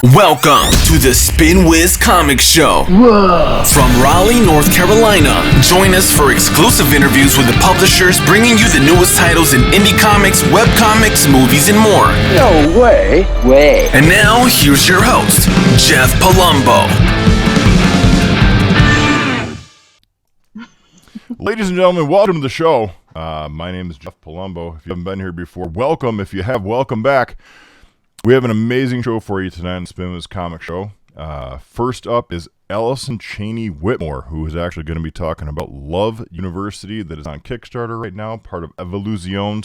Welcome to the Spinwhiz Comics Show. Whoa. From Raleigh, North Carolina. Join us for exclusive interviews with the publishers bringing you the newest titles in indie comics, webcomics, movies, and more. No way. And now, here's your host, Jeff Palumbo. Ladies and gentlemen, welcome to the show. My name is Jeff Palumbo. If you haven't been here before, welcome. If you have, welcome back. We have an amazing show for you tonight on the Spinwhiz Comics Show. First up is Allison Chaney Whitmore, who is actually going to be talking about Love University that is on Kickstarter right now, part of Evoluzione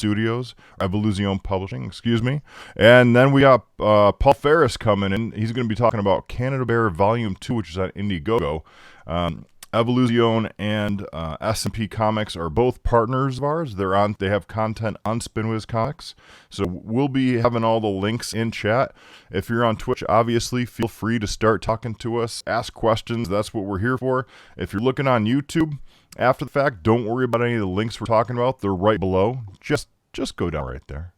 Publishing, excuse me. And then we got Paul Ferris coming in. He's going to be talking about Canada Bear Volume 2, which is on Indiegogo. Evoluzione and S&P Comics are both partners of ours. They have content on Spinwhiz Comics. So we'll be having all the links in chat. If you're on Twitch, obviously, feel free to start talking to us, ask questions. That's what we're here for. If you're looking on YouTube after the fact, don't worry about any of the links we're talking about. They're right below. Just go down right there.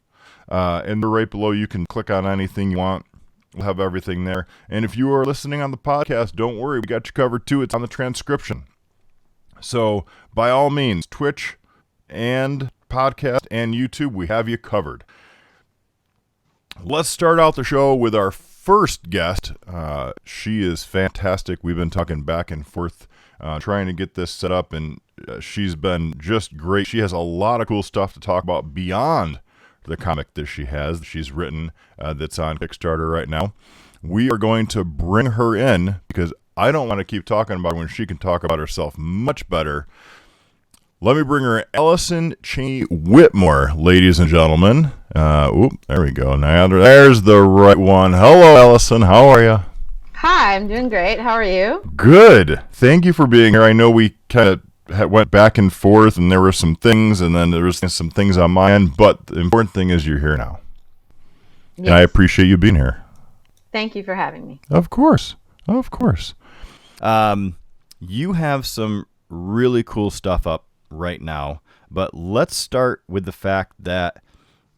And they're right below. You can click on anything you want. We'll have everything there. And if you are listening on the podcast, don't worry. We got you covered too. It's on the transcription. So by all means, Twitch and podcast and YouTube, we have you covered. Let's start out the show with our first guest. She is fantastic. We've been talking back and forth trying to get this set up, and she's been just great. She has a lot of cool stuff to talk about beyond the comic that she's written that's on Kickstarter right now. We are going to bring her in because I don't want to keep talking about her when she can talk about herself much better. Let me bring her in. Allison Chaney Whitmore, ladies and gentlemen. There we go. Now there's the right one. Hello, Allison. How are you? Hi, I'm doing great. How are you? Good. Thank you for being here. I know we kind of went back and forth, and there were some things, and then there was some things on my end, but the important thing is you're here now. Yes. And I appreciate you being here. Thank you for having me. Of course. You have some really cool stuff up right now, but let's start with the fact that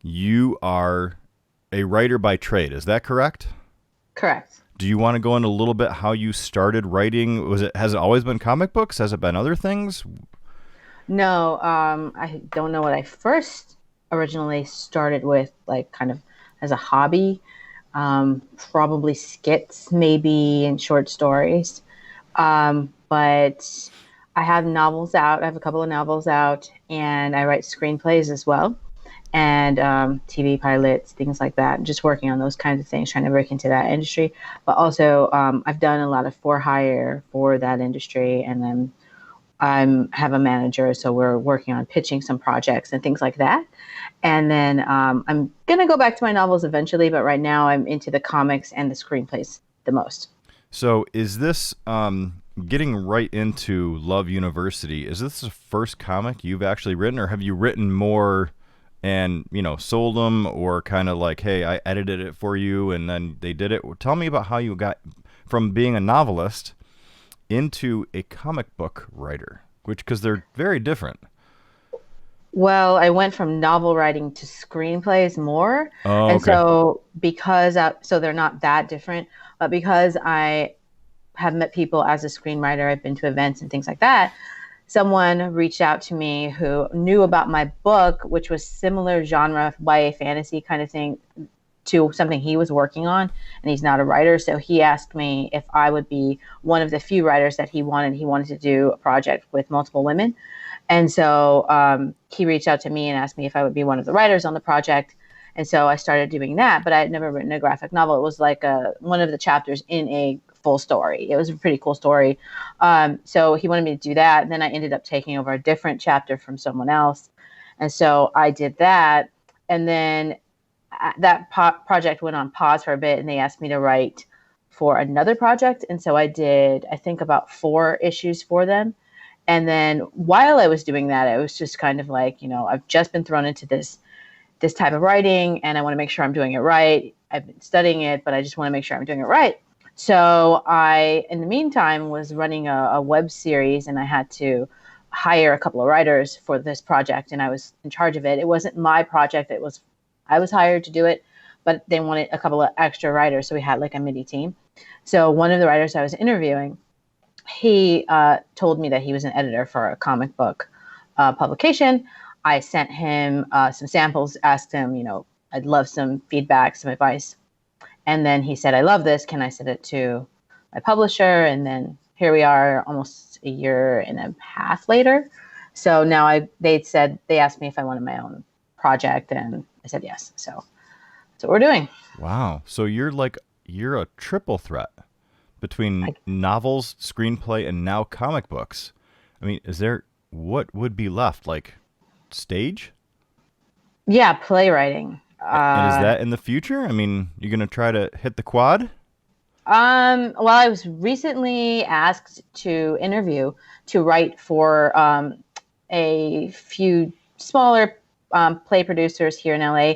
you are a writer by trade. Is that correct? Correct. Do you want to go into a little bit how you started writing? Has it always been comic books? Has it been other things? No, I don't know what I first originally started with, like kind of as a hobby. Probably skits, maybe, and short stories. But I have novels out. I have a couple of novels out, and I write screenplays as well. And TV pilots, things like that. Just working on those kinds of things, trying to break into that industry. But also, I've done a lot of for-hire for that industry, and then I have a manager, so we're working on pitching some projects and things like that. And then I'm going to go back to my novels eventually, but right now I'm into the comics and the screenplays the most. So is this, getting right into Love University, is this the first comic you've actually written, or have you written more and, sold them, or kind of like, hey, I edited it for you and then they did it? Tell me about how you got from being a novelist into a comic book writer, because they're very different. Well, I went from novel writing to screenplays more. Oh, okay. And so so they're not that different, but because I have met people as a screenwriter, I've been to events and things like that. Someone reached out to me who knew about my book, which was similar genre, YA fantasy kind of thing, to something he was working on, and he's not a writer. So he asked me if I would be one of the few writers that he wanted. He wanted to do a project with multiple women. And so he reached out to me and asked me if I would be one of the writers on the project. And so I started doing that, but I had never written a graphic novel. It was like one of the chapters in a full story. It was a pretty cool story. So he wanted me to do that. And then I ended up taking over a different chapter from someone else. And so I did that. And then that project went on pause for a bit, and they asked me to write for another project. And so I did, I think, about 4 issues for them. And then while I was doing that, it was just kind of like, I've just been thrown into this type of writing, and I want to make sure I'm doing it right. I've been studying it, but I just want to make sure I'm doing it right. So I, in the meantime, was running a web series, and I had to hire a couple of writers for this project, and I was in charge of it. It wasn't my project. I was hired to do it, but they wanted a couple of extra writers. So we had like a mini team. So one of the writers I was interviewing, he told me that he was an editor for a comic book publication. I sent him some samples, asked him, I'd love some feedback, some advice. And then he said, I love this. Can I send it to my publisher? And then here we are almost a year and a half later. So now they asked me if I wanted my own project, and I said yes. So that's what we're doing. Wow. So you're a triple threat between novels, screenplay, and now comic books. I mean, what would be left? Like stage? Yeah, playwriting. And is that in the future? I mean, you're going to try to hit the quad? Well, I was recently asked to interview to write for a few smaller play producers here in LA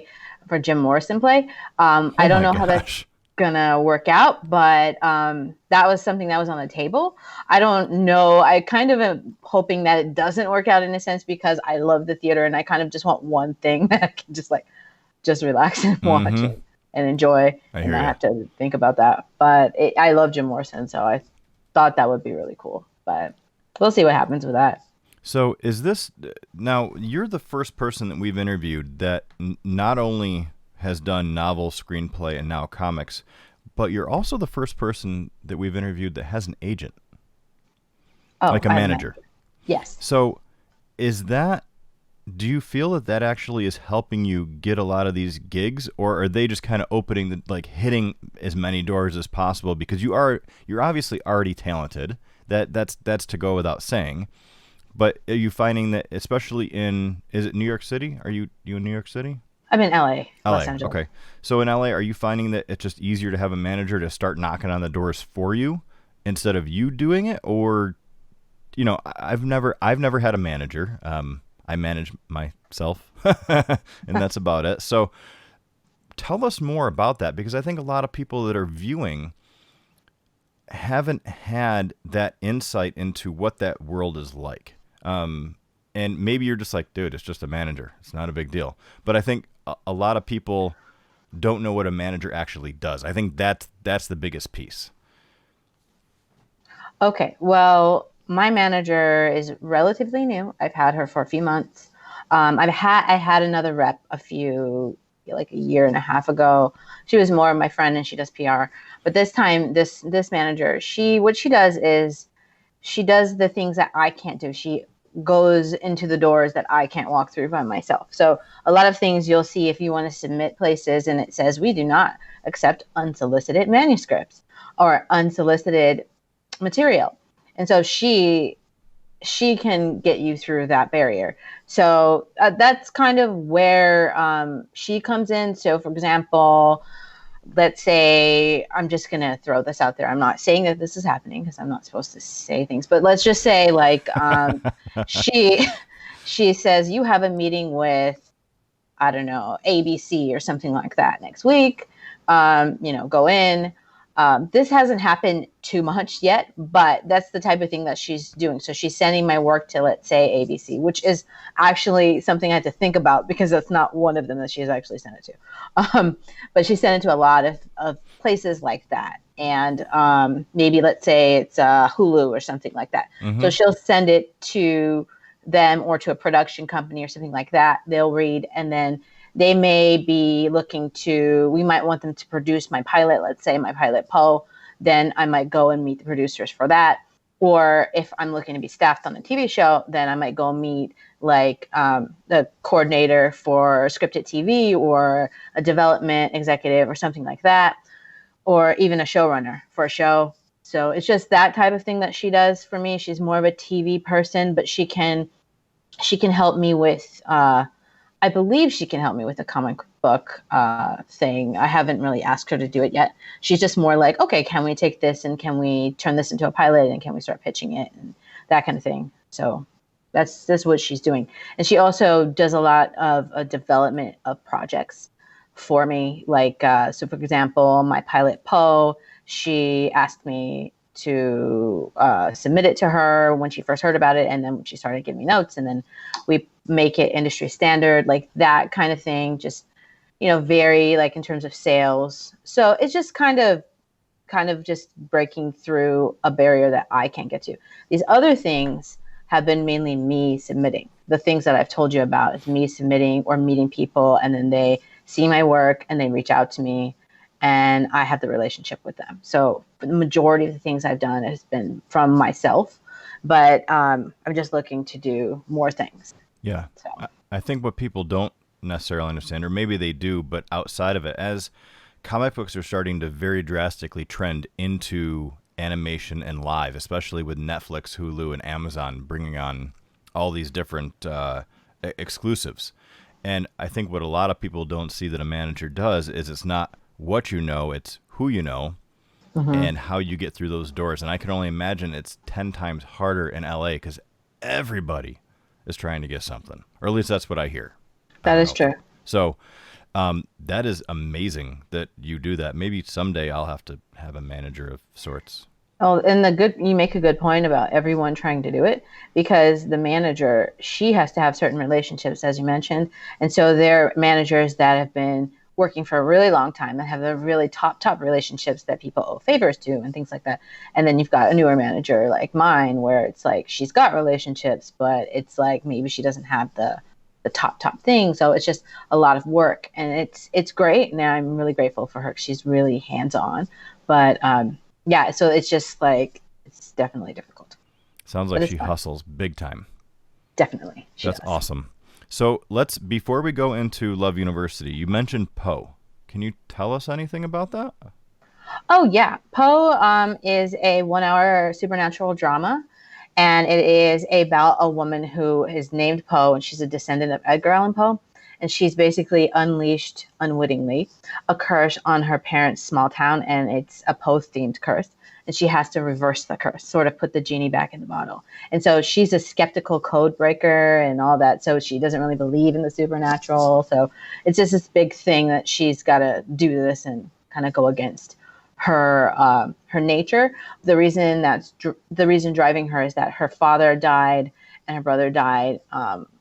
for Jim Morrison play. I don't know how that's gonna work out, but that was something that was on the table. I don't know. I kind of am hoping that it doesn't work out in a sense, because I love the theater and I kind of just want one thing that I can just relax and watch it and enjoy, and not have to think about that. But I love Jim Morrison, so I thought that would be really cool. But we'll see what happens with that. So now you're the first person that we've interviewed that not only has done novel, screenplay, and now comics, but you're also the first person that we've interviewed that has an agent, like a manager. Yes. So do you feel that actually is helping you get a lot of these gigs, or are they just kind of hitting as many doors as possible? Because you're obviously already talented. That's to go without saying. But are you finding that, especially is it New York City? Are you in New York City? I'm in LA. Los Angeles. Okay. So in LA, are you finding that it's just easier to have a manager to start knocking on the doors for you instead of you doing it? Or, I've never had a manager. I manage myself, and that's about it. So tell us more about that, because I think a lot of people that are viewing haven't had that insight into what that world is like. And maybe you're just like, dude, it's just a manager. It's not a big deal. But I think a lot of people don't know what a manager actually does. I think that's the biggest piece. Okay. Well, my manager is relatively new. I've had her for a few months. I had another rep a year and a half ago. She was more of my friend and she does PR. But this time, this manager, what she does is she does the things that I can't do. She goes into the doors that I can't walk through by myself. So a lot of things you'll see if you want to submit places and it says, we do not accept unsolicited manuscripts or unsolicited material. And so she can get you through that barrier. So that's kind of where she comes in. So for example, let's say, I'm just going to throw this out there. I'm not saying that this is happening because I'm not supposed to say things, but let's just say she says, you have a meeting with, I don't know, ABC or something like that next week. Go in. This hasn't happened too much yet, but that's the type of thing that she's doing. So she's sending my work to, let's say, ABC, which is actually something I had to think about because that's not one of them that she's actually sent it to. But she sent it to a lot of places like that. And maybe, let's say, it's Hulu or something like that. Mm-hmm. So she'll send it to them or to a production company or something like that. They'll read, and then they may be we might want them to produce my pilot, let's say my pilot Poe, then I might go and meet the producers for that. Or if I'm looking to be staffed on a TV show, then I might go meet the coordinator for scripted TV or a development executive or something like that, or even a showrunner for a show. So it's just that type of thing that she does for me. She's more of a TV person, but she can help me with, I believe she can help me with a comic book thing. I haven't really asked her to do it yet. She's just more like, okay, can we take this and can we turn this into a pilot and can we start pitching it and that kind of thing. So that's what she's doing. And she also does a lot of development of projects for me. So for example, my pilot Poe, she asked me to submit it to her when she first heard about it, and then she started giving me notes, and then we make it industry standard, like that kind of thing. Just vary like in terms of sales. So it's just kind of just breaking through a barrier that I can't get to. These other things have been mainly me submitting. The things that I've told you about is me submitting or meeting people, and then they see my work and they reach out to me, and I have the relationship with them. So the majority of the things I've done has been from myself, but I'm just looking to do more things. Yeah. So. I think what people don't necessarily understand, or maybe they do, but outside of it, as comic books are starting to very drastically trend into animation and live, especially with Netflix, Hulu, and Amazon bringing on all these different exclusives. And I think what a lot of people don't see that a manager does is it's not what you know, it's who you know and how you get through those doors. And I can only imagine it's 10 times harder in LA because everybody is trying to get something, or at least that's what I hear. That is true. So that is amazing that you do that. Maybe someday I'll have to have a manager of sorts. Oh, and you make a good point about everyone trying to do it, because the manager, she has to have certain relationships, as you mentioned. And so they're managers that have been working for a really long time and have the really top relationships that people owe favors to and things like that. And then you've got a newer manager like mine, where it's like she's got relationships, but it's like maybe she doesn't have the top thing. So it's just a lot of work, and it's great. And I'm really grateful for her. She's really hands-on, but yeah, so it's just like, it's definitely difficult. Sounds like she hustles big time. Definitely. That's awesome. So before we go into Love University, you mentioned Poe. Can you tell us anything about that? Oh yeah. Poe is a 1-hour supernatural drama. And it is about a woman who is named Poe, and she's a descendant of Edgar Allan Poe. And she's basically unleashed, unwittingly, a curse on her parents' small town, and it's a Poe-themed curse. And she has to reverse the curse, sort of put the genie back in the bottle. And so she's a skeptical code breaker and all that. So she doesn't really believe in the supernatural. So it's just this big thing that she's got to do this and kind of go against her nature. The reason driving her is that her father died and her brother died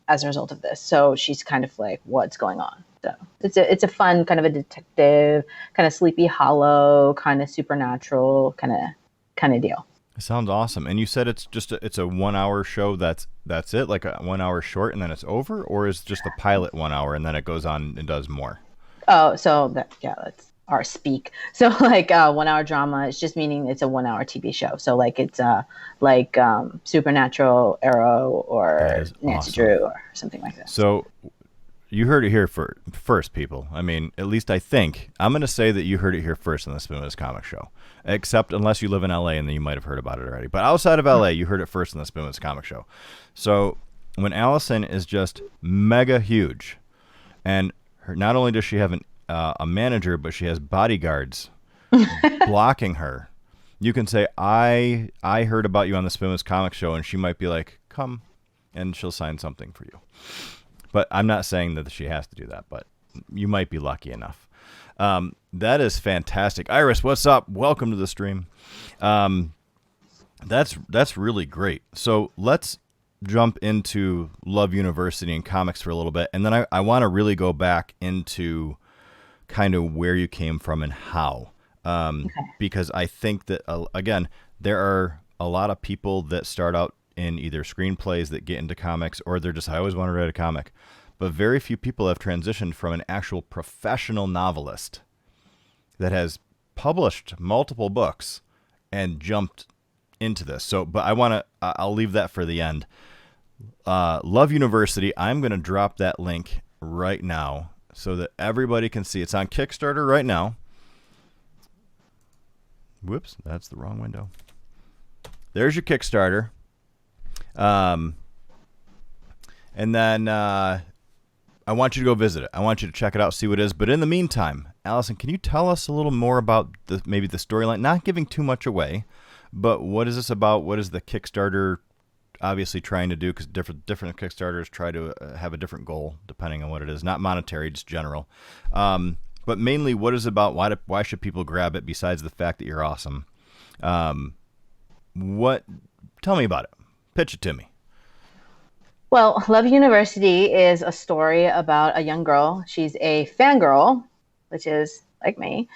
as a result of this. So she's kind of like, what's going on? So it's a fun kind of a detective, kind of Sleepy Hollow, kind of supernatural kind of deal. It sounds awesome. And you said it's a 1-hour show. That's it, like a 1-hour short, and then it's over, or is just the pilot 1 hour and then it goes on and does more? Oh, so that's our speak. So like 1-hour drama is just meaning it's a 1-hour TV show. So like it's like Supernatural, Arrow, or Nancy awesome. Drew, or something like that. So you heard it here first, people. I mean, at least I think. I'm going to say that you heard it here first on the Spinwhiz Comics Show, except unless you live in LA, and then you might have heard about it already. But outside of LA, you heard it first on the Spinwhiz Comics Show. So when Allison is just mega huge, and not only does she have a manager, but she has bodyguards blocking her, you can say, I heard about you on the Spinwhiz Comics Show, and she might be like, come, and she'll sign something for you. But I'm not saying that she has to do that, but you might be lucky enough. That is fantastic. Iris, what's up? Welcome to the stream. That's really great. So let's jump into Love University and comics for a little bit, and then I want to really go back into kind of where you came from and how. Because I think that, again, there are a lot of people that start out in either screenplays that get into comics, or they're just, I always want to write a comic. But very few people have transitioned from an actual professional novelist that has published multiple books and jumped into this. So, but I'll leave that for the end. Love University, I'm going to drop that link right now so that everybody can see. It's on Kickstarter right now. Whoops, that's the wrong window. There's your Kickstarter. And then I want you to go visit it. I want you to check it out, see what it is. But in the meantime, Allison, can you tell us a little more about maybe the storyline? Not giving too much away, but what is this about? What is the Kickstarter obviously trying to do? Because different Kickstarters try to have a different goal depending on what it is. Not monetary, just general. But mainly, what is it about? Why should people grab it? Besides the fact that you're awesome, tell me about it. Pitch it to me. Well, Love University is a story about a young girl. She's a fangirl, which is like me.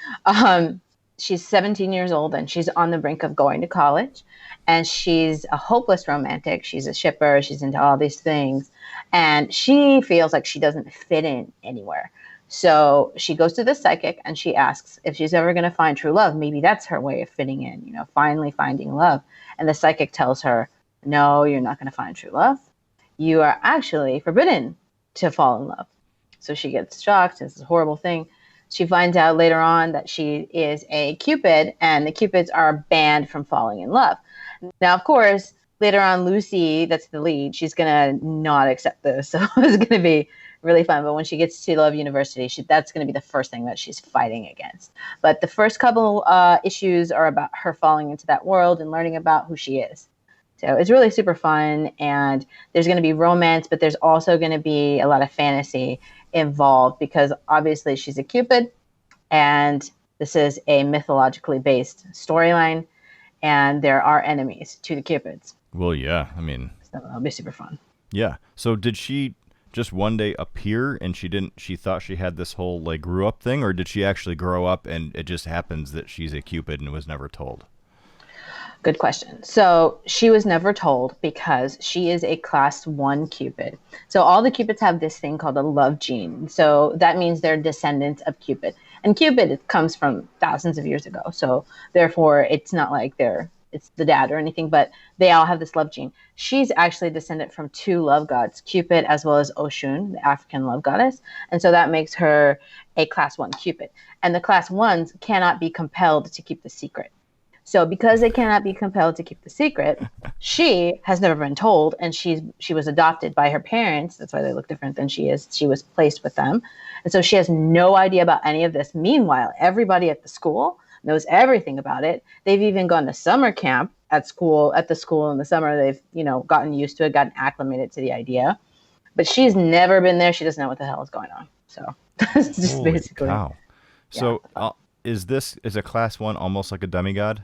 She's 17 years old and she's on the brink of going to college. And she's a hopeless romantic. She's a shipper. She's into all these things. And she feels like she doesn't fit in anywhere. So she goes to the psychic and she asks if she's ever going to find true love. Maybe that's her way of fitting in, finally finding love. And the psychic tells her, no, you're not going to find true love. You are actually forbidden to fall in love. So she gets shocked. It's a horrible thing. She finds out later on that she is a Cupid, and the Cupids are banned from falling in love. Now, of course, later on, Lucy, that's the lead, she's going to not accept this. So it's going to be really fun. But when she gets to Love University, that's going to be the first thing that she's fighting against. But the first couple issues are about her falling into that world and learning about who she is. So it's really super fun, and there's going to be romance, but there's also going to be a lot of fantasy involved because obviously she's a Cupid, and this is a mythologically based storyline, and there are enemies to the Cupids. Well, yeah, I mean, so it'll be super fun. Yeah. So did she just one day appear and she thought she had this whole like grew up thing, or did she actually grow up and it just happens that she's a Cupid and was never told? Good question. So she was never told because she is a class 1 Cupid. So all the Cupids have this thing called a love gene. So that means they're descendants of Cupid. And Cupid comes from thousands of years ago. So therefore, it's not like it's the dad or anything, but they all have this love gene. She's actually a descendant from 2 love gods, Cupid as well as Oshun, the African love goddess. And so that makes her a class 1 Cupid. And the class 1s cannot be compelled to keep the secret. So because they cannot be compelled to keep the secret, she has never been told, and she was adopted by her parents. That's why they look different than she is. She was placed with them. And so she has no idea about any of this. Meanwhile, everybody at the school knows everything about it. They've even gone to summer camp at the school in the summer. They've, gotten used to it, gotten acclimated to the idea. But she's never been there. She doesn't know what the hell is going on. So that's just Holy basically. Cow. So is a class 1 almost like a demigod?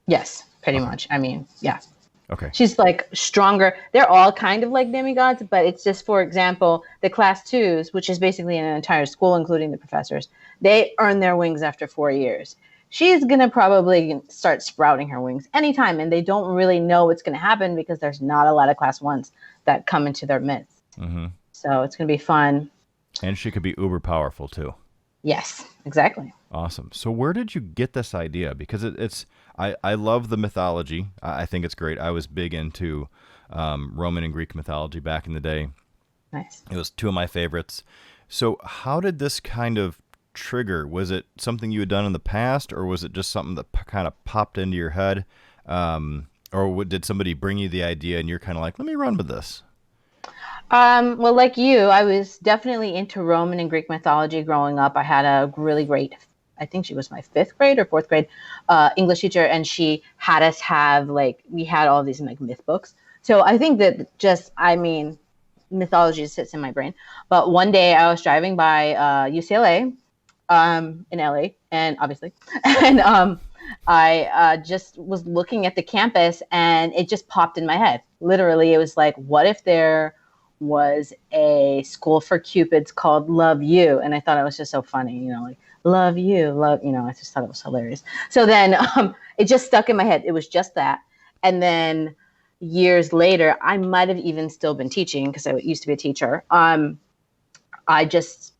Yes, pretty much. I mean, yeah. Okay. She's like stronger. They're all kind of like demigods, but it's just, for example, the class 2s, which is basically an entire school, including the professors, they earn their wings after 4 years. She's going to probably start sprouting her wings anytime, and they don't really know what's going to happen because there's not a lot of class 1s that come into their midst. Mm-hmm. So it's going to be fun. And she could be uber powerful too. Yes, exactly. Awesome. So where did you get this idea? Because I love the mythology. I think it's great. I was big into Roman and Greek mythology back in the day. Nice. It was 2 of my favorites. So how did this kind of trigger? Was it something you had done in the past, or was it just something that kind of popped into your head? Or did somebody bring you the idea and you're kind of like, let me run with this? Well, like you, I was definitely into Roman and Greek mythology growing up. I had a really great, I think she was my 5th grade or 4th grade English teacher, and she had us have we had all these myth books. So I think that mythology sits in my brain. But one day I was driving by UCLA in LA, and obviously, and I just was looking at the campus, and it just popped in my head. Literally, it was like, what if there was a school for Cupids called Love You? And I thought it was just so funny, love you, love, I just thought it was hilarious. So then it just stuck in my head. It was just that. And then years later, I might have even still been teaching because I used to be a teacher. I just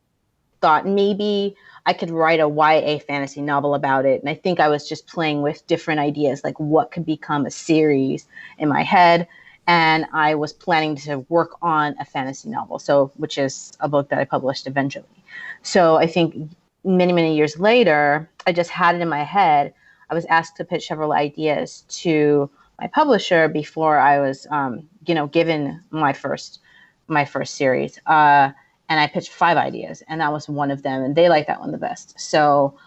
thought maybe I could write a YA fantasy novel about it. And I think I was just playing with different ideas, like what could become a series in my head. And I was planning to work on a fantasy novel, which is a book that I published eventually. So I think many, many years later, I just had it in my head. I was asked to pitch several ideas to my publisher before I was, given my first series. And I pitched 5 ideas, and that was one of them. And they liked that one the best. So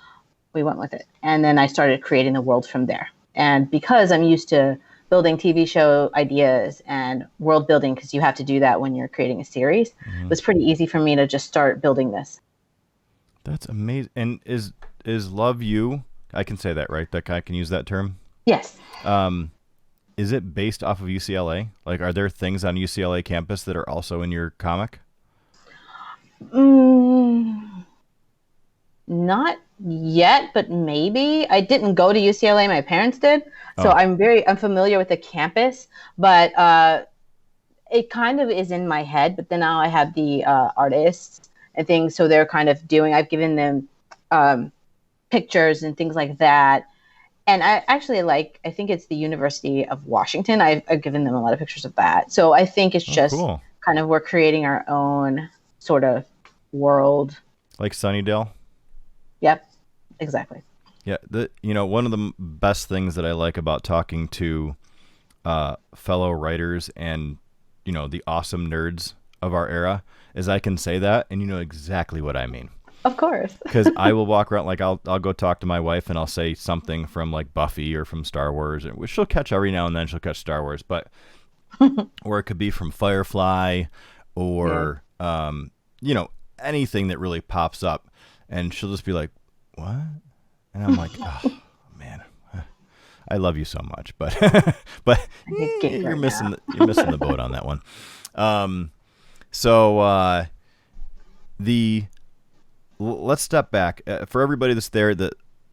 we went with it. And then I started creating the world from there. And because I'm used to building TV show ideas and world building, because you have to do that when you're creating a series, it was pretty easy for me to just start building this. That's amazing. And is Love You, I can say that, right? That I can use that term? Yes. is it based off of UCLA? Like, are there things on UCLA campus that are also in your comic? Not yet, but maybe. I didn't go to UCLA. My parents did. So I'm familiar with the campus, but it kind of is in my head. But then now I have the artists and things. So they're kind of I've given them pictures and things like that. And I actually I think it's the University of Washington. I've given them a lot of pictures of that. So I think it's just cool. Kind of we're creating our own sort of world. Like Sunnydale? Yep, exactly. Yeah, one of the best things that I like about talking to fellow writers and, the awesome nerds of our era is I can say that and you know exactly what I mean. Of course. Because I will walk around, like I'll go talk to my wife and I'll say something from like Buffy or from Star Wars, which she'll catch every now and then. She'll catch Star Wars, but or it could be from Firefly or anything that really pops up, and she'll just be like, "What?" And I'm like, "Oh man, I love you so much, but you're missing the boat on that one." Let's step back. For everybody that's there, the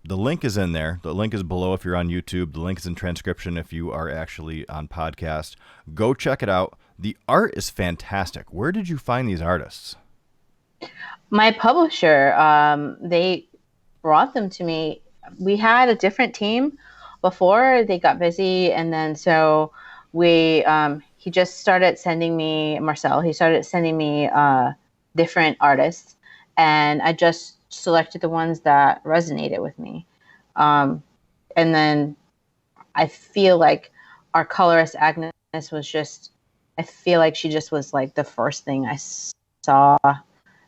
link is in there. The link is below if you're on YouTube. The link is in transcription if you are actually on podcast. Go check it out. The art is fantastic. Where did you find these artists? My publisher, they brought them to me. We had a different team before they got busy. And then so he just started sending me, Marcel, he started sending me different artists. And I just selected the ones that resonated with me. And then I feel like our colorist, Agnes, I feel like she just was like the first thing I saw,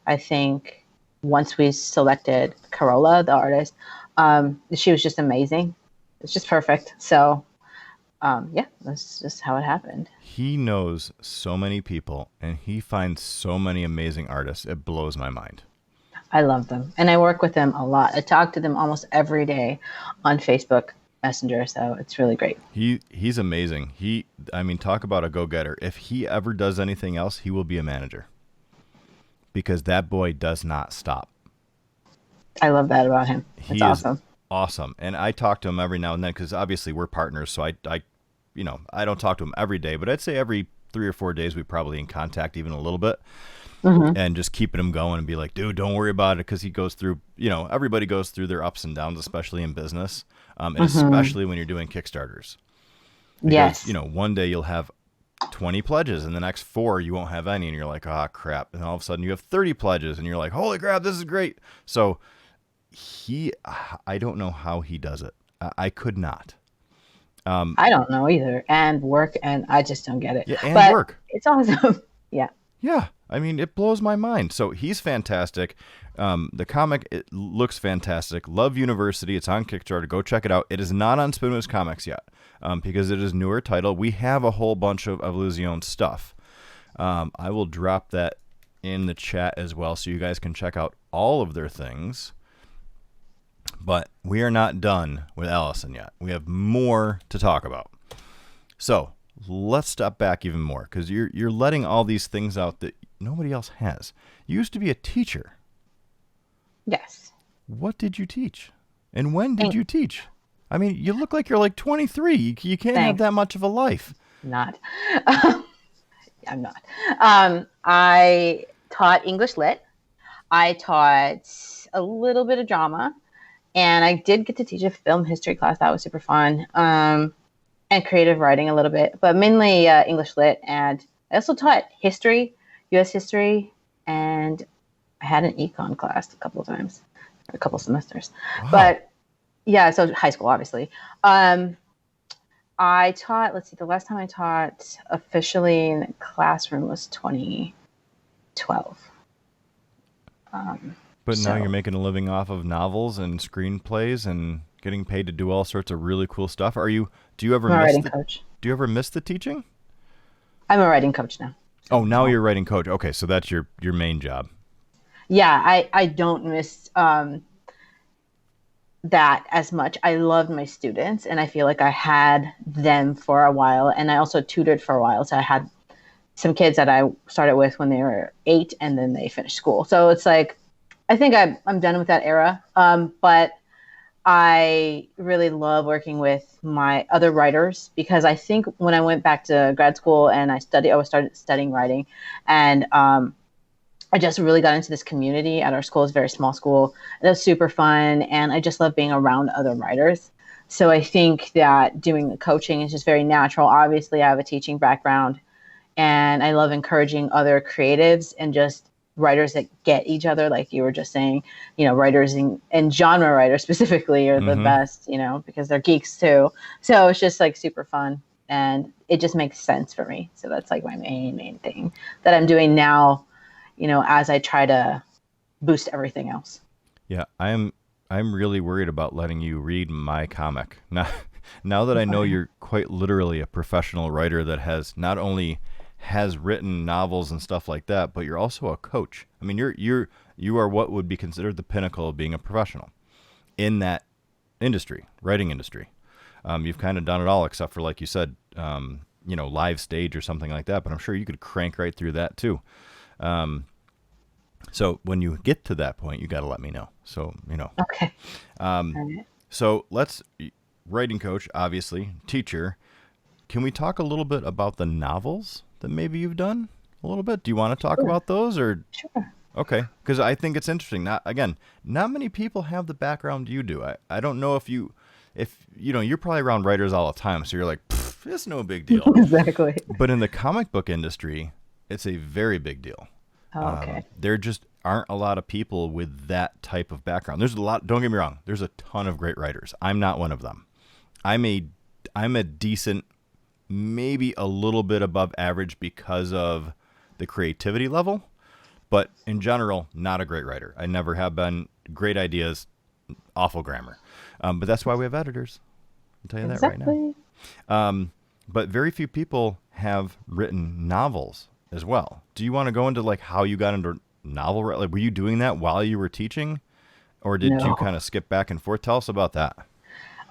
I think, once we selected Carola, the artist. She was just amazing. It's just perfect. So, that's just how it happened. He knows so many people, and he finds so many amazing artists. It blows my mind. I love them, and I work with them a lot. I talk to them almost every day on Facebook Messenger, so it's really great. He's amazing. Talk about a go-getter. If he ever does anything else, he will be a manager, because that boy does not stop. I love that about him. It's awesome. Awesome. And I talk to him every now and then because obviously we're partners, so I don't talk to him every day, but I'd say every 3 or 4 days we're probably in contact even a little bit. Mm-hmm. And just keeping him going and be like, dude, don't worry about it, because he goes through, everybody goes through their ups and downs, especially in business, and especially when you're doing Kickstarters. Because, yes. One day you'll have 20 pledges and the next 4 you won't have any, and you're like, ah, crap. And all of a sudden you have 30 pledges and you're like, holy crap, this is great. So I don't know how he does it. I could not. I don't know either. And work, and I just don't get it. Yeah, and work. It's awesome. Yeah. Yeah. It blows my mind. So he's fantastic. The comic, it looks fantastic. Love University. It's on Kickstarter. Go check it out. It is not on Spinwhiz Comics yet because it is newer title. We have a whole bunch of Evoluzione stuff. I will drop that in the chat as well so you guys can check out all of their things. But we are not done with Allison yet. We have more to talk about. So let's step back even more, because you're letting all these things out that nobody else has. You used to be a teacher. Yes. What did you teach? And when did you teach? You look like you're like 23. You can't have that much of a life. Not. I'm not. I taught English Lit. I taught a little bit of drama. And I did get to teach a film history class. That was super fun. And creative writing a little bit. But mainly English Lit. And I also taught history, U.S. history. And I had an econ class a couple of times. A couple semesters. Wow. But, yeah, so high school, obviously. I taught, the last time I taught officially in a classroom was 2012. But now you're making a living off of novels and screenplays and getting paid to do all sorts of really cool stuff. Do you ever miss the teaching? I'm a writing coach now. Oh, now you're a writing coach. Okay, so that's your main job. Yeah, I don't miss that as much. I loved my students, and I feel like I had them for a while, and I also tutored for a while. So I had some kids that I started with when they were 8, and then they finished school. So it's like, I think I'm done with that era. But I really love working with my other writers, because I think when I went back to grad school and I started studying writing, and I just really got into this community at our school. It's a very small school. It was super fun, and I just love being around other writers. So I think that doing the coaching is just very natural. Obviously, I have a teaching background, and I love encouraging other creatives and just writers that get each other, like you were just saying. Writers and genre writers specifically are the best, because they're geeks too. So it's just like super fun, and it just makes sense for me. So that's like my main thing that I'm doing now, as I try to boost everything else. Yeah, I'm really worried about letting you read my comic. Now that I know you're quite literally a professional writer that has not only has written novels and stuff like that, but you're also a coach. I mean, you are what would be considered the pinnacle of being a professional in that industry, writing industry. You've kind of done it all, except for, like you said, live stage or something like that, but I'm sure you could crank right through that too. So when you get to that point, you got to let me know. So, Okay. Right. So writing coach, obviously, teacher. Can we talk a little bit about the novels that maybe you've done a little bit? Do you want to talk about those, or? Sure. Okay. Because I think it's interesting. Not many people have the background you do. I don't know if you're probably around writers all the time. So you're like, it's no big deal. Exactly. But in the comic book industry, it's a very big deal. Oh, okay. There just aren't a lot of people with that type of background. There's a lot, don't get me wrong, there's a ton of great writers. I'm not one of them. I'm a decent, maybe a little bit above average because of the creativity level, but in general, not a great writer. I never have been. Great ideas, awful grammar. But that's why we have editors. I'll tell you that right now. But very few people have written novels as well. Do you want to go into like how you got into novel? Like, were you doing that while you were teaching, or did you kind of skip back and forth? Tell us about that.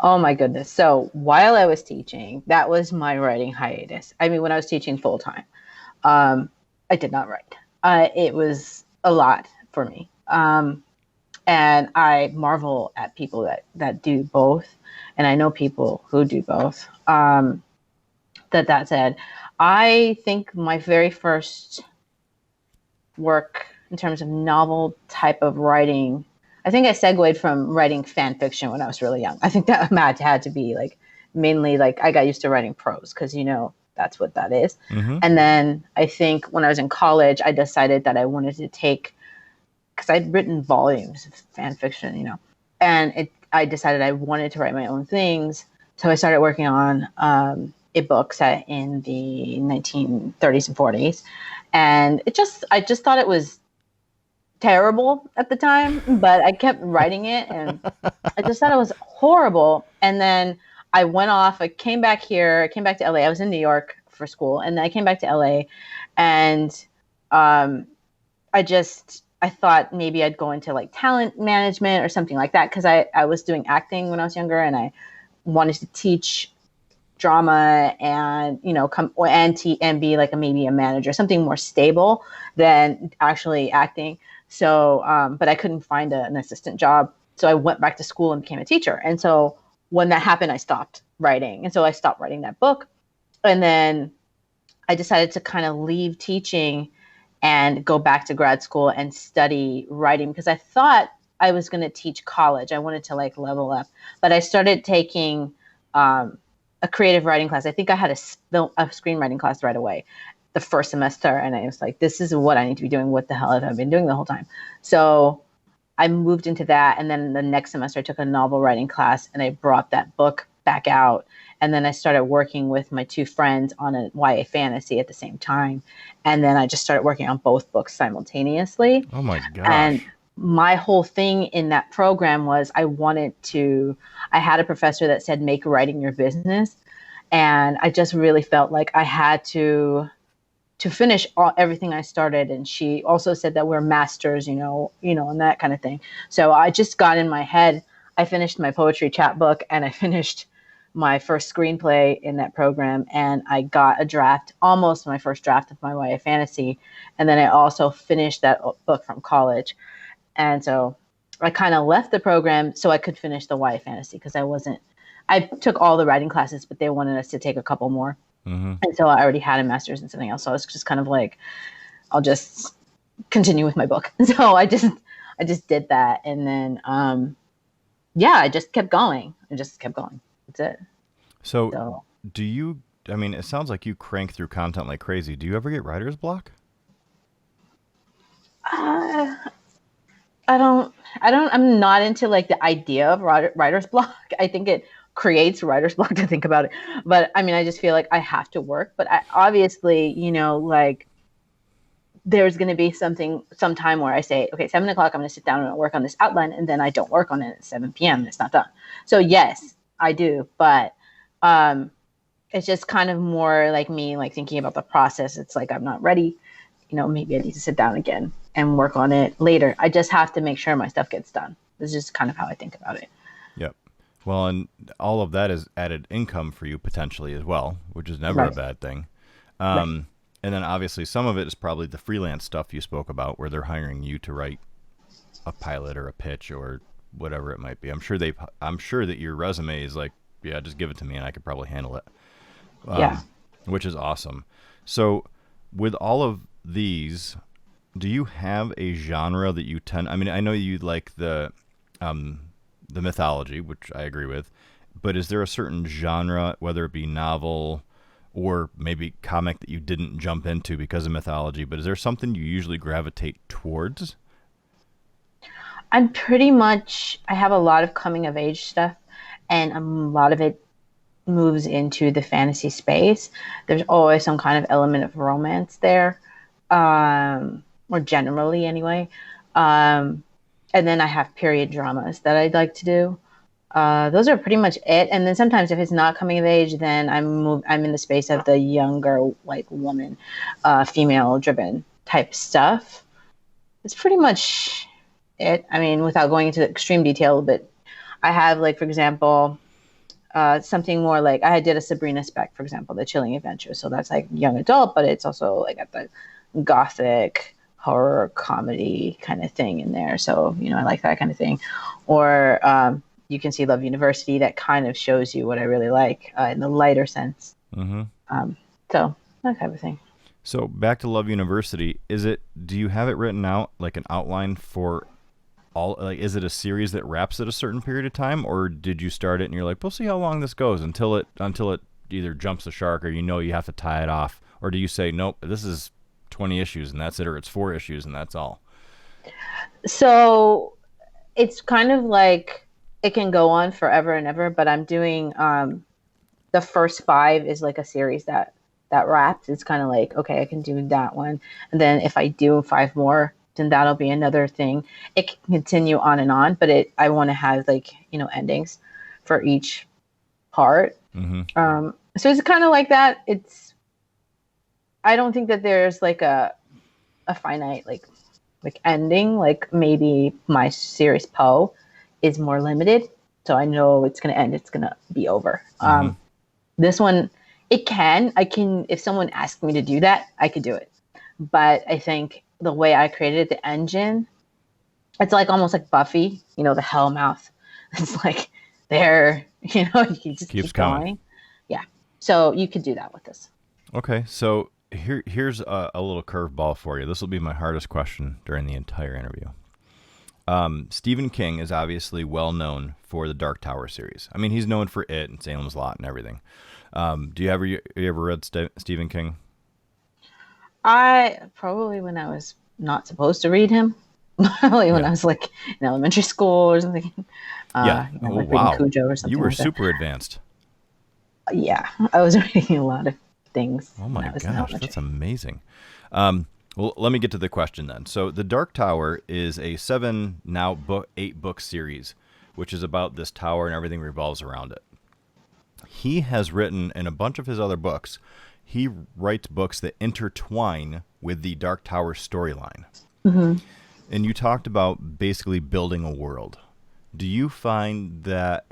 Oh my goodness. So while I was teaching, that was my writing hiatus. I mean, when I was teaching full time, I did not write. It was a lot for me. And I marvel at people that do both. And I know people who do both. That said, I think my very first work in terms of novel type of writing, I think I segued from writing fan fiction when I was really young. I think that had to be like mainly like I got used to writing prose because, that's what that is. Mm-hmm. And then I think when I was in college, I decided that I wanted to take, because I'd written volumes of fan fiction, and I decided I wanted to write my own things. So I started working on a book set in the 1930s and 40s. And I just thought it was terrible at the time, but I kept writing it and I just thought it was horrible. And then I went off, I came back to LA. I was in New York for school, and then I came back to LA, and I thought maybe I'd go into like talent management or something like that, because I was doing acting when I was younger, and I wanted to teach drama and and be like maybe a manager, something more stable than actually acting. So but I couldn't find an assistant job, so I went back to school and became a teacher. And so when that happened, I stopped writing, and so I stopped writing that book. And then I decided to kind of leave teaching and go back to grad school and study writing, because I thought I was going to teach college. I wanted to like level up, but I started taking a creative writing class. I think I had a screenwriting class right away the first semester. And I was like, this is what I need to be doing. What the hell have I been doing the whole time? So I moved into that. And then the next semester I took a novel writing class, and I brought that book back out. And then I started working with my two friends on a YA fantasy at the same time. And then I just started working on both books simultaneously. Oh my gosh. And my whole thing in that program was I had a professor that said, make writing your business. And I just really felt like I had to finish everything I started. And she also said that we're masters, and that kind of thing. So I just got in my head, I finished my poetry chapbook and I finished my first screenplay in that program, and I got a draft, almost my first draft of my YA fantasy. And then I also finished that book from college. And so I kind of left the program so I could finish the YA fantasy, because I took all the writing classes, but they wanted us to take a couple more. And so I already had a master's in something else. So I was just kind of like, I'll just continue with my book. So I just did that. And then, I just kept going. That's it. So do you, I mean, it sounds like you crank through content like crazy. Do you ever get writer's block? I'm not into like the idea of writer's block. I think it creates writer's block to think about it. But I mean, I just feel like I have to work. But obviously, like there's going to be some time where I say, okay, 7 o'clock, I'm going to sit down and work on this outline. And then I don't work on it at 7 p.m. and it's not done. So yes, I do. But it's just kind of more like me, like thinking about the process. It's like, I'm not ready. Maybe I need to sit down again and work on it later. I just have to make sure my stuff gets done. This is just kind of how I think about it. Yep. Well, and all of that is added income for you potentially as well, which is never a bad thing. Right. And then obviously some of it is probably the freelance stuff you spoke about, where they're hiring you to write a pilot or a pitch or whatever it might be. I'm sure that your resume is like, yeah, just give it to me and I could probably handle it. Which is awesome. So with all of these, do you have a genre that you tend, I mean, I know you like the mythology, which I agree with, but is there a certain genre, whether it be novel or maybe comic, that you didn't jump into because of mythology, but is there something you usually gravitate towards? I have a lot of coming of age stuff, and a lot of it moves into the fantasy space. There's always some kind of element of romance there, or generally anyway. And then I have period dramas that I'd like to do. Those are pretty much it. And then sometimes if it's not coming of age, then I'm in the space of the younger, like woman, female driven type stuff. It's pretty much it. I mean, without going into extreme detail, but I have, like, for example, something more like I did a Sabrina spec, for example, The Chilling Adventure. So that's like young adult, but it's also like at the gothic horror comedy kind of thing in there. So, I like that kind of thing. Or you can see Love University, that kind of shows you what I really like in the lighter sense. So that type of thing. So back to Love University, do you have it written out, like an outline for all, like, is it a series that wraps at a certain period of time, or did you start it and you're like, we'll see how long this goes until it either jumps the shark or you have to tie it off? Or do you say, nope, this is 20 issues and that's it, or it's 4 issues and that's all? So it's kind of like it can go on forever and ever, but I'm doing the first 5 is like a series that wraps. It's kind of like, okay, I can do that one, and then if I do 5 more, then that'll be another thing. It can continue on and on, but I want to have, like, endings for each part. So it's kind of like that. I don't think that there's like a finite like ending. Like maybe my series Poe is more limited, so I know it's going to end. It's going to be over. This one, I can, if someone asked me to do that, I could do it. But I think the way I created it, the engine, it's like almost like Buffy, the Hellmouth. It's like there, you just keep going. Yeah. So you could do that with this. Okay. So here's a little curveball for you. This will be my hardest question during the entire interview. Stephen King is obviously well known for the Dark Tower series. I mean, he's known for it and Salem's Lot and everything. You ever read Stephen King? I probably, when I was not supposed to read him, probably when I was like in elementary school or something. Wow. Cujo or something. You were like super advanced. Yeah, I was reading a lot of things. Oh my gosh, that's amazing. Well, let me get to the question then. So the Dark Tower is a 8 book series, which is about this tower and everything revolves around it. He has written in a bunch of his other books, he writes books that intertwine with the Dark Tower storyline. And you talked about basically building a world. do you find that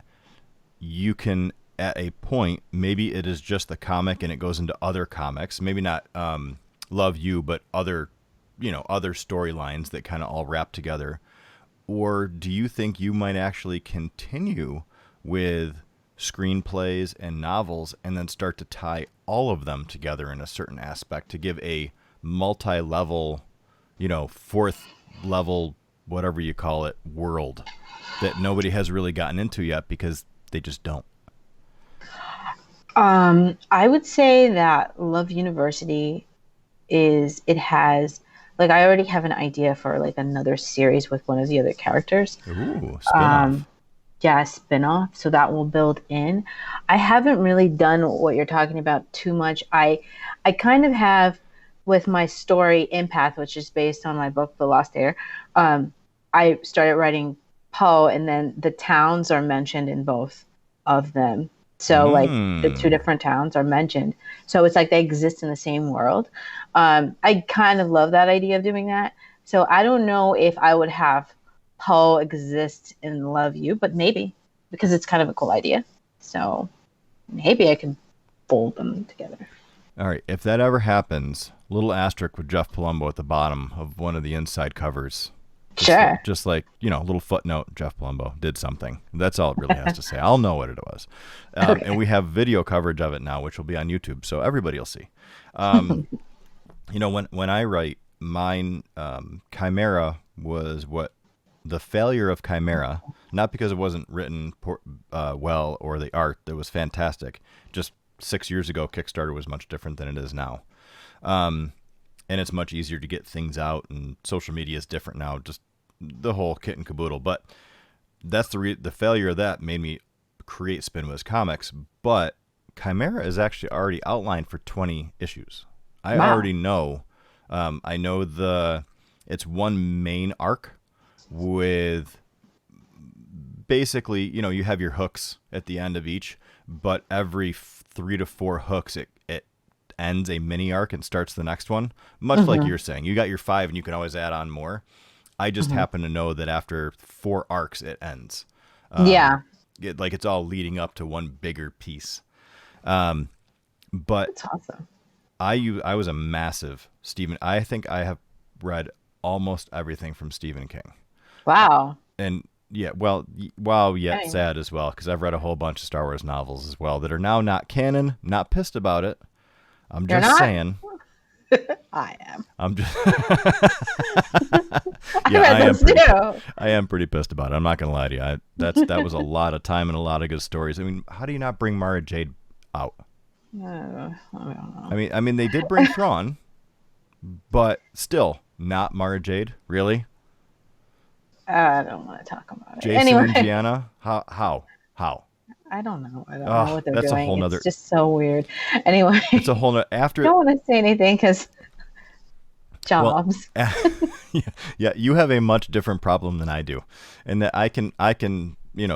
you can, at a point, maybe it is just the comic and it goes into other comics, maybe not Love You, but other storylines that kind of all wrap together? Or do you think you might actually continue with screenplays and novels and then start to tie all of them together in a certain aspect to give a multi-level, fourth level, whatever you call it, world that nobody has really gotten into yet because they just don't? I would say that Love University has, like, I already have an idea for like another series with one of the other characters. Ooh, spin-off. Yeah, spin-off. So that will build in. I haven't really done what you're talking about too much. I kind of have with my story Empath, which is based on my book, The Lost Heir. I started writing Poe, and then the towns are mentioned in both of them. So like the two different towns are mentioned. So it's like they exist in the same world. I kind of love that idea of doing that. So I don't know if I would have Poe exist in Love You, but maybe, because it's kind of a cool idea. So maybe I can fold them together. All right. If that ever happens, little asterisk with Jeff Palumbo at the bottom of one of the inside covers. Sure. Just like, little footnote, Jeff Palumbo did something. That's all it really has to say. I'll know what it was. Okay. And we have video coverage of it now, which will be on YouTube, so everybody will see. When I write, mine, Chimera was the failure of Chimera, not because it wasn't written well or the art that was fantastic. Just 6 years ago, Kickstarter was much different than it is now. And it's much easier to get things out, and social media is different now, just the whole kit and caboodle. But that's the failure of that made me create Spinwhiz Comics. But Chimera is actually already outlined for 20 issues. I already know. I know it's one main arc with basically, you have your hooks at the end of each, but every 3 to 4 hooks, it ends a mini arc and starts the next one, much like you're saying. You got your 5 and you can always add on more. I just happen to know that after 4 arcs it ends. It's all leading up to one bigger piece. But That's awesome. I was a massive Stephen. I think I have read almost everything from Stephen King. Wow. And yet sad as well, because I've read a whole bunch of Star Wars novels as well that are now not canon. Not pissed about it. I'm just saying. I am. I'm just. I am pretty pissed about it. I'm not gonna lie to you. That was a lot of time and a lot of good stories. I mean, how do you not bring Mara Jade out? I don't know. I mean, they did bring Thrawn, but still not Mara Jade. Really? I don't want to talk about it. Jason Anyway. and Gianna? How? I don't know. I don't know what they're that's doing. A whole nother, it's just so weird. Anyway. It's a whole nother, after. I don't want to say anything because jobs. Yeah, you have a much different problem than I do, and that I can,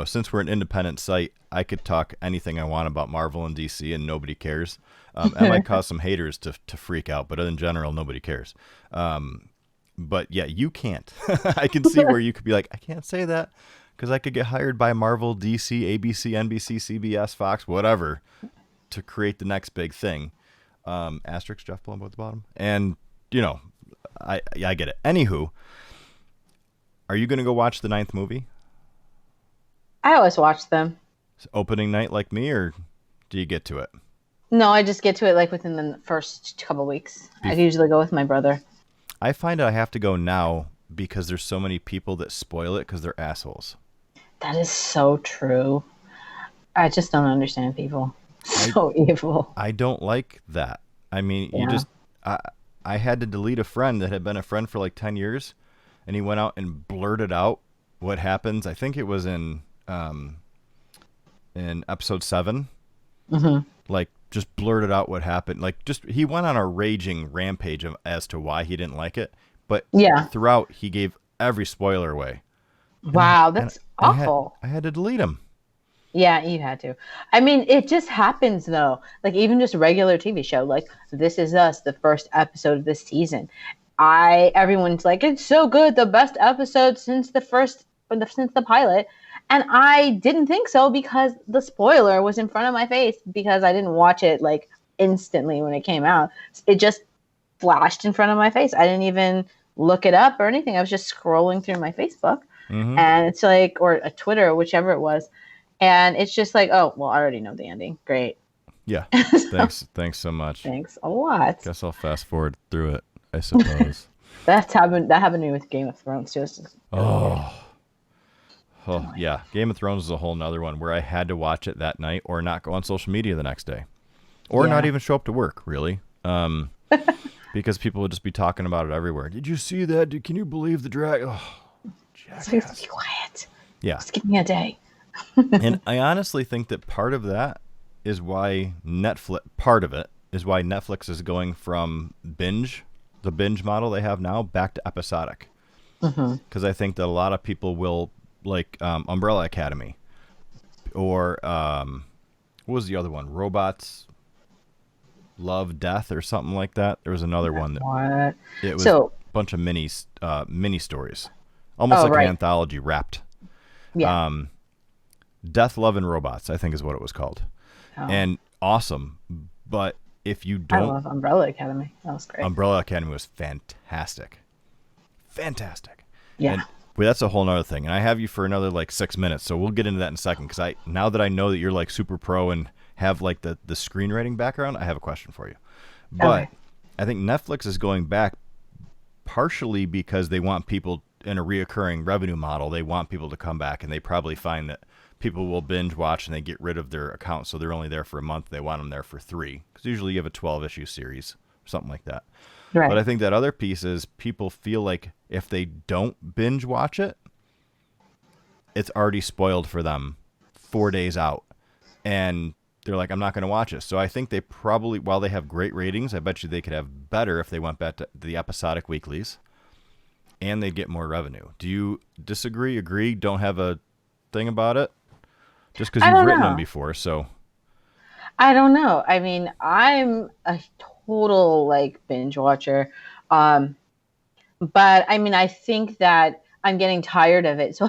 since we're an independent site, I could talk anything I want about Marvel and DC, and nobody cares. It might cause some haters to freak out, but in general, nobody cares. But yeah, you can't. I can see where you could be like, I can't say that because I could get hired by Marvel, DC, ABC, NBC, CBS, Fox, whatever, to create the next big thing. Asterisk Jeff Palumbo at the bottom, and I get it. Anywho, are you going to go watch the 9th movie? I always watch them. Opening night like me, or do you get to it? No, I just get to it like within the first couple weeks. I usually go with my brother. I find I have to go now because there's so many people that spoil it because they're assholes. That is so true. I just don't understand people. So evil. I don't like that. I mean, I had to delete a friend that had been a friend for like 10 years, and he went out and blurted out what happens. I think it was in episode 7. Like, just blurted out what happened. Like, he went on a raging rampage as to why he didn't like it. But throughout, he gave every spoiler away. Wow, that's awful. I had to delete him. Yeah, you had to. I mean, it just happens, though. Like, even just a regular TV show, like This Is Us, the first episode of this season. Everyone's like, it's so good, the best episode since the pilot. And I didn't think so because the spoiler was in front of my face because I didn't watch it like instantly when it came out. It just flashed in front of my face. I didn't even look it up or anything. I was just scrolling through my Facebook and it's like, or a Twitter, whichever it was. And it's just like, oh, well, I already know the ending. Great. Yeah. Thanks so much. Thanks a lot. Guess I'll fast forward through it, I suppose. That happened to me with Game of Thrones too. Oh, yeah. Game of Thrones is a whole nother one where I had to watch it that night or not go on social media the next day. Or not even show up to work, really. Because people would just be talking about it everywhere. Did you see that? Can you believe the dragon? Oh, be quiet. Yeah. Just give me a day. And I honestly think that part of that is why Netflix is going from the binge model they have now, back to episodic. Because I think that a lot of people will, like Umbrella Academy, or what was the other one? Robots Love Death or something like that. There was another one that it was a bunch of mini stories, almost like an anthology wrapped. Yeah. Death, Love, and Robots, I think is what it was called. And awesome. But if you don't... I love Umbrella Academy. That was great. Umbrella Academy was fantastic. Yeah. And, well, that's a whole nother thing. And I have you for another like 6 minutes, so we'll get into that in a second. Because now that I know that you're like super pro and have like the screenwriting background, I have a question for you. But I think Netflix is going back partially because they want people in a reoccurring revenue model. They want people to come back, and they probably find that people will binge watch and they get rid of their account, so they're only there for a month. They want them there for 3, because usually you have a 12-issue series, something like that. Right. But I think that other piece is people feel like if they don't binge watch it, it's already spoiled for them 4 days out, and they're like, I'm not going to watch it. So I think they probably, while they have great ratings, I bet you they could have better if they went back to the episodic weeklies, and they'd get more revenue. Do you disagree, agree, don't have a thing about it? Just because you've written them before, so. I don't know. I mean, I'm a total like binge watcher. But I mean, I think that I'm getting tired of it. So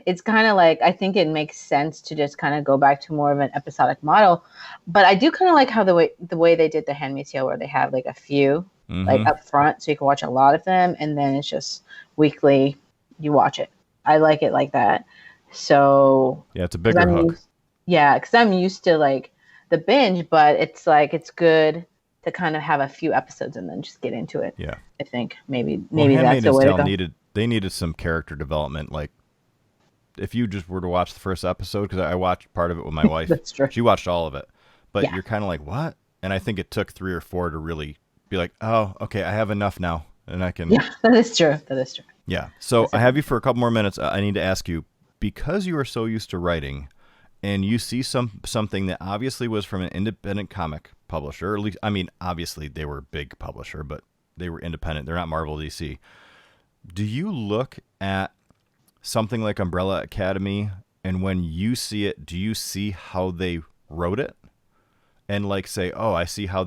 it's kind of like, I think it makes sense to just kind of go back to more of an episodic model. But I do kind of like how the way they did The Handmaid's Tale, where they have like a few like up front, so you can watch a lot of them, and then it's just weekly, you watch it. I like it like that. So yeah, it's a bigger hook. Because I'm used to like the binge, but it's like it's good to kind of have a few episodes and then just get into it. Yeah, I think maybe that's the way to go. They needed some character development. Like if you just were to watch the first episode, because I watched part of it with my wife. That's true. She watched all of it, but you're kind of like, what? And I think it took 3 or 4 to really be like, oh, okay, I have enough now, and I can. Yeah, that is true. Yeah. So I have you for a couple more minutes. I need to ask you, because you are so used to writing, and you see something that obviously was from an independent comic publisher, or at least, I mean, obviously they were a big publisher, but they were independent. They're not Marvel DC. Do you look at something like Umbrella Academy, and when you see it, do you see how they wrote it? And like say, oh, I see how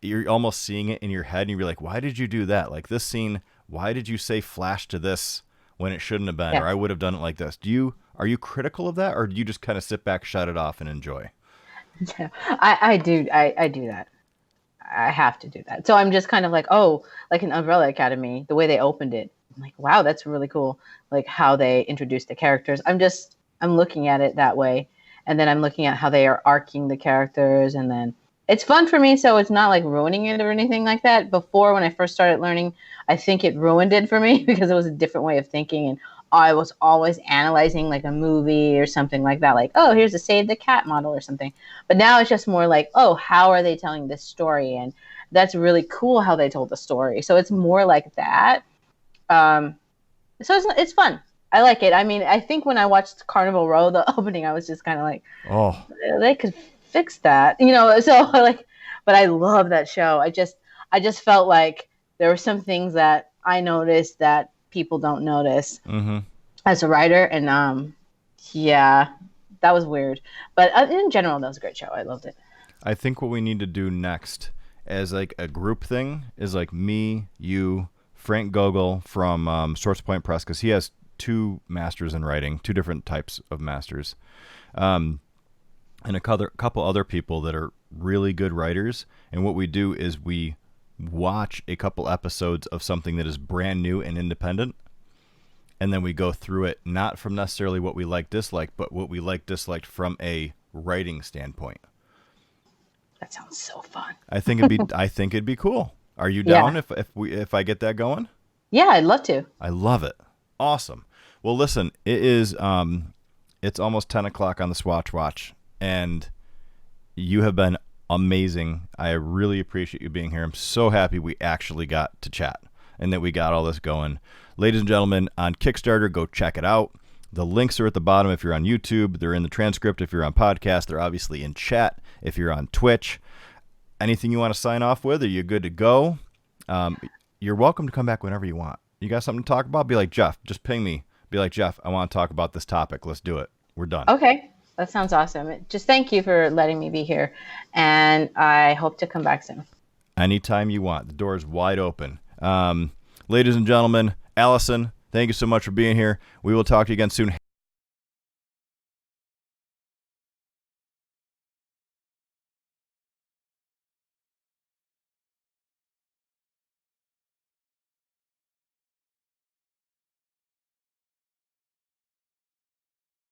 you're almost seeing it in your head, and you're like, why did you do that? Like this scene, why did you say flash to this when it shouldn't have been, or I would have done it like this? Are you critical of that, or do you just kind of sit back, shut it off, and enjoy? Yeah, I do. I do that. I have to do that. So I'm just kind of like, oh, like in Umbrella Academy, the way they opened it, I'm like, wow, that's really cool. Like how they introduced the characters. I'm looking at it that way. And then I'm looking at how they are arcing the characters, and then it's fun for me. So it's not like ruining it or anything like that. Before, when I first started learning, I think it ruined it for me because it was a different way of thinking. And I was always analyzing like a movie or something like that. Like, oh, here's a Save the Cat model or something. But now it's just more like, oh, how are they telling this story? And that's really cool how they told the story. So it's more like that. So it's fun. I like it. I mean, I think when I watched Carnival Row, the opening, I was just kind of like, oh, they could fix that, so like, but I love that show. I just felt like there were some things that I noticed that people don't notice as a writer. And that was weird. But in general, that was a great show. I loved it. I think what we need to do next as like a group thing is like me, you, Frank Gogol from Source Point Press, because he has two masters in writing, two different types of masters, and a couple other people that are really good writers. And what we do is we watch a couple episodes of something that is brand new and independent, and then we go through it, not from necessarily what we like, dislike, but what we like, disliked from a writing standpoint. That sounds so fun. I think it'd be cool. Are you down if I get that going? Yeah, I'd love to. I love it. Awesome. Well, listen, it is it's almost 10 o'clock on the Swatch Watch, and you have been amazing. I really appreciate you being here. I'm so happy we actually got to chat and that we got all this going. Ladies and gentlemen, on Kickstarter, go check it out. The links are at the bottom if you're on YouTube. They're in the transcript if you're on podcast. They're obviously in chat if you're on Twitch. Anything you want to sign off with? Are you good to go? You're welcome to come back whenever you want. You got something to talk about? Be like, Jeff, just ping me. Be like, Jeff, I want to talk about this topic. Let's do it. We're done. Okay. That sounds awesome. Just thank you for letting me be here. And I hope to come back soon. Anytime you want. The door is wide open. Ladies and gentlemen, Allison, thank you so much for being here. We will talk to you again soon.